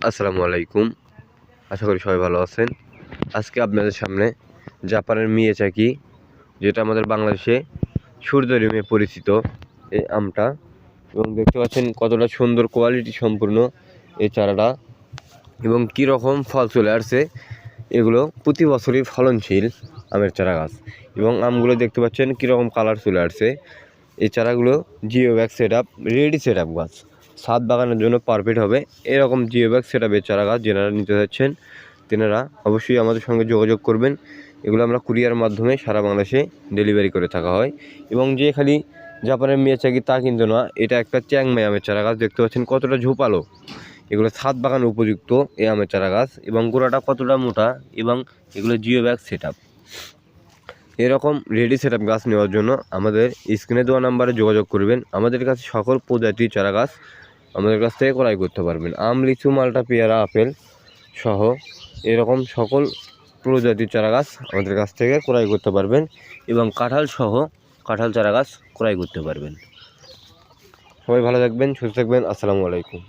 আসসালামু আলাইকুম। আশা করি সবাই ভালো আছেন। আজকে আপনাদের সামনে জাপানের মিয়াজাকি, যেটা আমাদের বাংলাদেশে সূর্যরিমে পরিচিত এই আমটা, এবং দেখতে পাচ্ছেন কতটা সুন্দর কোয়ালিটি সম্পূর্ণ এই চারাটা এবং কী রকম ফল চলে আসছে। এগুলো প্রতি বছরই ফলনশীল আমের চারা গাছ, এবং আমগুলো দেখতে পাচ্ছেন কীরকম কালার চলে আসছে। এই চারাগুলো geo bag set up ready set up গাছ, ছাদ বাগানের জন্য পারফেক্ট হবে। এরকম জিও ব্যাগ সেট আপের চারা গাছ যেনারা নিতে যাচ্ছেন তেনারা অবশ্যই আমাদের সঙ্গে যোগাযোগ করবেন। এগুলো আমরা কুরিয়ার মাধ্যমে সারা বাংলাদেশে ডেলিভারি করে থাকা হয়। এবং যে খালি জাপানের মিয়াজাকি তা কিন্তু না, এটা একটা চ্যাংমাই আমের চারা গাছ। দেখতে পাচ্ছেন কতটা ঝোপালো, এগুলো ছাদ বাগান উপযুক্ত এই আমের চারা গাছ, এবং গোড়াটা কতটা মোটা, এবং এগুলো জিও ব্যাগ সেট আপ। এরকম রেডি সেট আপ গাছ নেওয়ার জন্য আমাদের স্ক্রিনে দেওয়া নাম্বারে যোগাযোগ করবেন। আমাদের কাছে সকল প্রজাতির চারা গাছ আমাদের কাছ থেকে ক্রয় করতে পারবেন। আম, লিচু, মাল্টা, পেয়ারা, আপেল সহ এরকম সকল প্রজাতির চারা গাছ আমাদের কাছ থেকে ক্রয় করতে পারবেন, এবং কাঁঠাল সহ কাঁঠাল চারা গাছ ক্রয় করতে পারবেন। সবাই ভালো থাকবেন, সুস্থ থাকবেন। আসসালামু আলাইকুম।